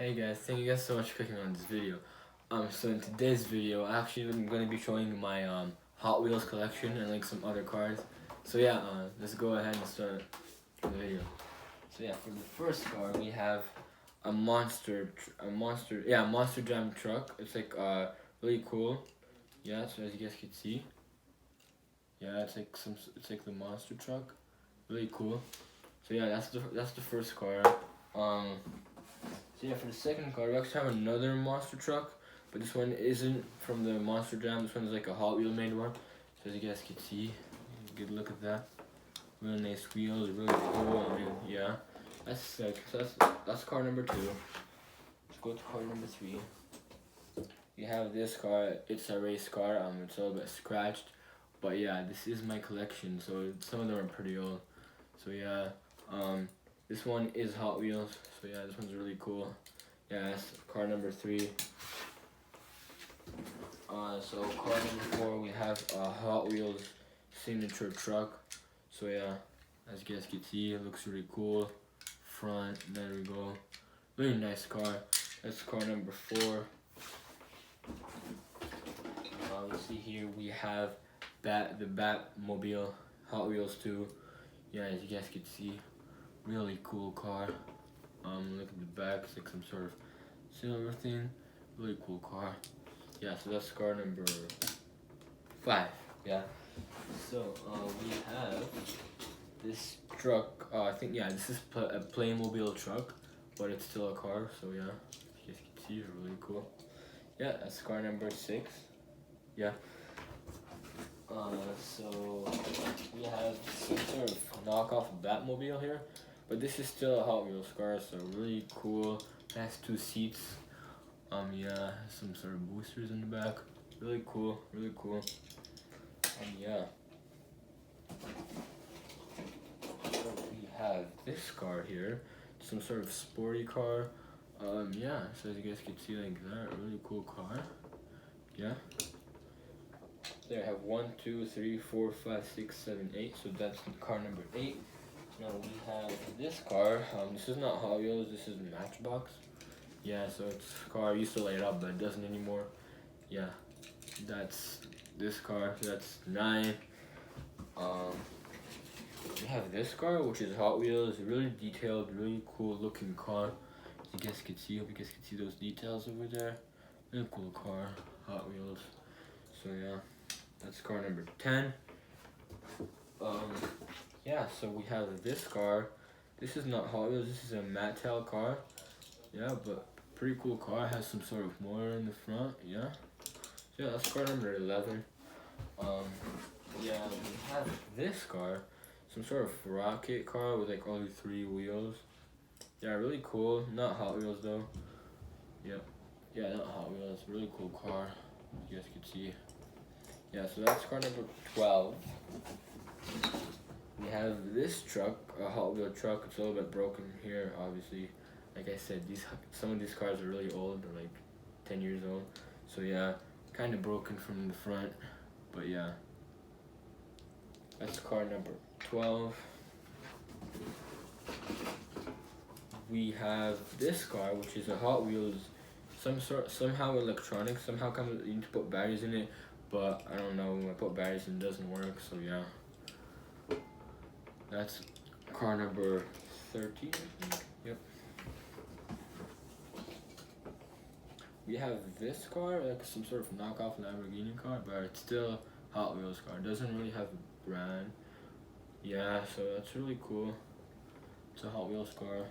Hey guys, thank you guys so much for clicking on this video. So in today's video, actually I'm going to be showing my Hot Wheels collection and like some other cars. So yeah, let's go ahead and start the video. So yeah, for the first car we have a Monster Jam truck. It's like really cool. Yeah, so as you guys can see, yeah, it's like the monster truck, really cool. So yeah, that's the first car. So yeah, for the second car, we actually have another monster truck, but this one isn't from the Monster Jam. This one's like a Hot Wheel made one. So as you guys can see, good look at that. Really nice wheels, really cool. I mean, yeah, that's sick. So that's car number 2. Let's go to car number 3. You have this car. It's a race car. It's a little bit scratched, but yeah, this is my collection. So some of them are pretty old. So yeah, this one is Hot Wheels. So yeah, this one's really cool. Yeah, that's car number 3. So car number 4, we have a Hot Wheels signature truck. So yeah, as you guys can see, it looks really cool. Front, there we go. Really nice car. That's car number 4. Let's see here, we have the Batmobile Hot Wheels 2. Yeah, as you guys can see, really cool car. Look at the back, it's like some sort of silver thing. Really cool car. Yeah, so that's car number 5. Yeah. So we have this truck. I think this is a Playmobil truck, but it's still a car. So yeah, you guys can see, it's really cool. Yeah, that's car number 6. Yeah. So we have some sort of knockoff Batmobile here, but this is still a Hot Wheels car, so really cool. It has 2 seats. Yeah, some sort of boosters in the back. Really cool, really cool. Yeah. So we have this car here, some sort of sporty car. Yeah, so as you guys can see like that, really cool car. Yeah. There I have 1, 2, 3, 4, 5, 6, 7, 8. So that's car number 8. Now we have this car. This is not Hot Wheels. This is Matchbox. Yeah, so it's a car. I used to light it up, but it doesn't anymore. Yeah, that's this car. That's 9. We have this car, which is Hot Wheels. Really detailed, really cool looking car. As you guys can see, hope you guys can see those details over there. Really cool car, Hot Wheels. So yeah. That's car number 10. Yeah, so we have this car. This is not Hot Wheels, this is a Matel car. Yeah, but pretty cool car. It has some sort of motor in the front. Yeah. So yeah, that's car number 11. Yeah, we have this car. Some sort of rocket car with like only 3 wheels. Yeah, really cool. Not Hot Wheels though. Yep. Yeah, not Hot Wheels. Really cool car. You guys can see. Yeah, so that's car number 12. We have this truck, a Hot Wheel truck. It's a little bit broken here, obviously. Like I said, some of these cars are really old. They're like 10 years old. So yeah, kind of broken from the front. But yeah, that's car number 12. We have this car, which is a Hot Wheels, somehow electronic. Somehow you need to put batteries in it. But I don't know, when I put batteries in, it doesn't work, so yeah. That's car number 13, I think. Yep. We have this car, like some sort of knockoff Lamborghini car, but it's still Hot Wheels car. It doesn't really have a brand. Yeah, so that's really cool. It's a Hot Wheels car.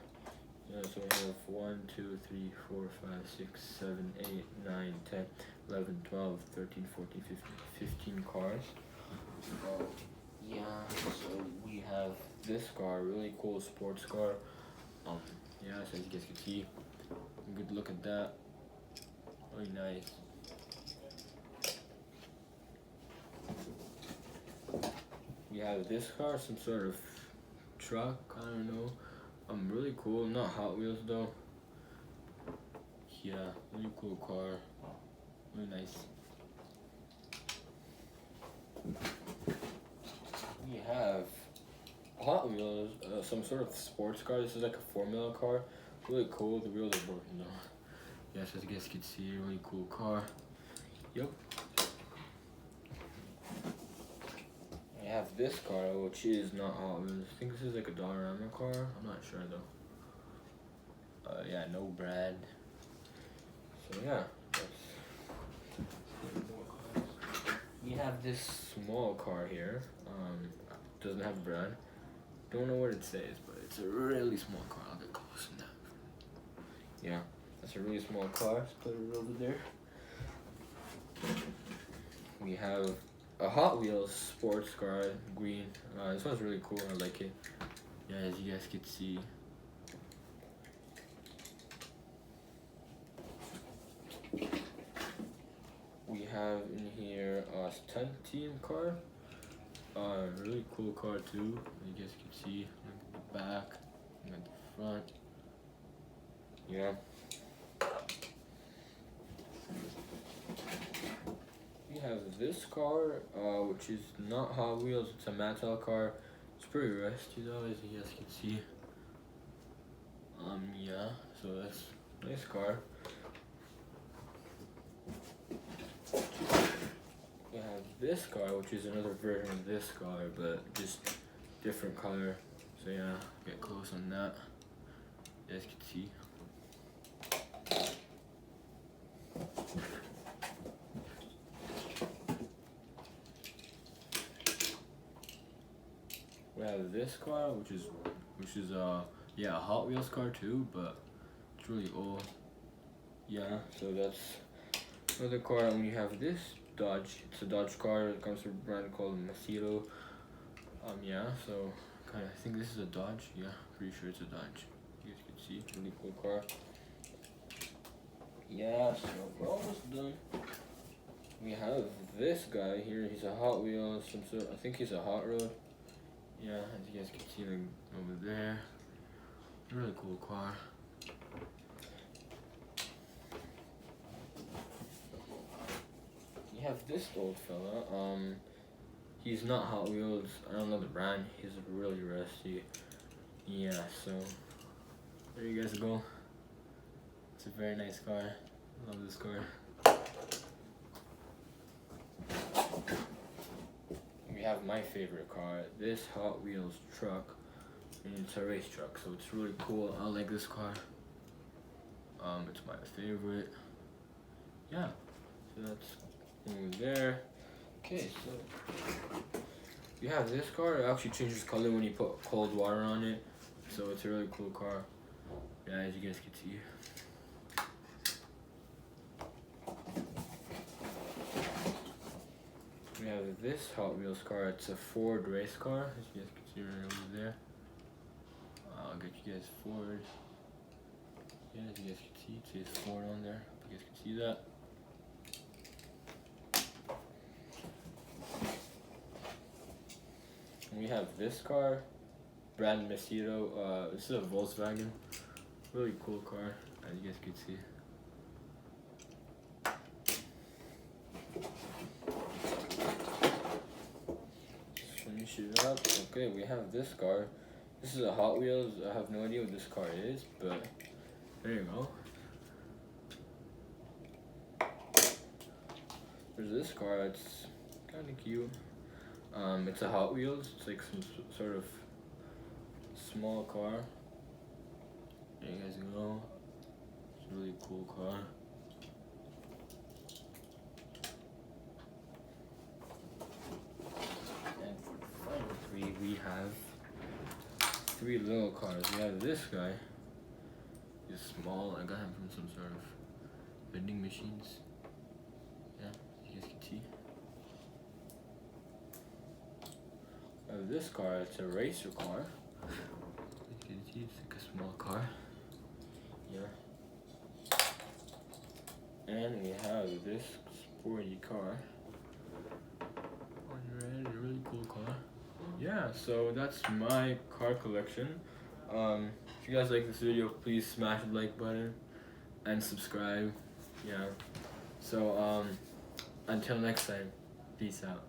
Yeah, so we have 1, 2, 3, 4, 5, 6, 7, 8, 9, 10, 11, 12, 13, 14, 15 cars. Yeah, so we have this car, really cool sports car. Yeah, so as you guys can see, good look at that. Really nice. We have this car, some sort of truck, I don't know. Really cool, not Hot Wheels though. Yeah, really cool car, really nice. We have Hot Wheels, some sort of sports car. This is like a Formula car, really cool. The wheels are broken though. Yes, as you guys can see, really cool car. Yep. I have this car, which is not Hot Wheels. I think this is like a Dollarama car. I'm not sure though. Yeah, no brand. So yeah, we have this small car here. Doesn't have a brand. Don't know what it says, but it's a really small car. I'll get close enough. Yeah, that's a really small car. Let's put it over there. We have a Hot Wheels sports car, green. This one's really cool. I like it. Yeah, as you guys can see. We have in here a stunt team car. Really cool car too. You guys can see at the back and at the front. Yeah. We have this car, which is not Hot Wheels. It's a Matel car. It's pretty rusty though, as you guys can see. Yeah. So that's a nice car. We have this car, which is another version of this car, but just different color. So yeah, get close on that. You guys can see. We have this car, which is yeah, a Hot Wheels car too, but it's really old. Yeah, so that's another car. And we have this Dodge. It's a Dodge car. It comes from a brand called Matel. Yeah, so I think this is a Dodge. Yeah, pretty sure it's a Dodge. You guys can see, really cool car. Yeah, so we're almost done. We have this guy here. He's a Hot Wheels, some sort. I think he's a Hot Rod. Yeah, as you guys can see, like over there. Really cool car. You have this old fella. He's not Hot Wheels. I don't know the brand. He's really rusty. Yeah, so there you guys go. It's a very nice car. Love this car. We have my favorite car, this Hot Wheels truck, and it's a race truck, so it's really cool. I like this car. It's my favorite. Yeah, so that's over there. Okay, so you have this car. It actually changes color when you put cold water on it, so it's a really cool car. Yeah, as you guys can see. We have this Hot Wheels car. It's a Ford race car, as you guys can see right over there. I'll get you guys Ford. Yeah, as you guys can see, it says Ford on there. You guys can see that. And we have this car, brand Macedo. This is a Volkswagen. Really cool car, as you guys can see. Finish it up. Okay, we have this car. This is a Hot Wheels. I have no idea what this car is, but there you go. There's this car. It's kind of cute. It's a Hot Wheels. It's like some sort of small car. There you guys go. It's a really cool car. And for the final three, we have three little cars. We have this guy. He's small. I got him from some sort of vending machines. Yeah, you guys can see. I have this car. It's a racer car. You can see it's like a small car. Yeah. And we have this sporty car. On red, a really cool car. Yeah, so that's my car collection. If you guys like this video, please smash the like button and subscribe. Yeah. So until next time, peace out.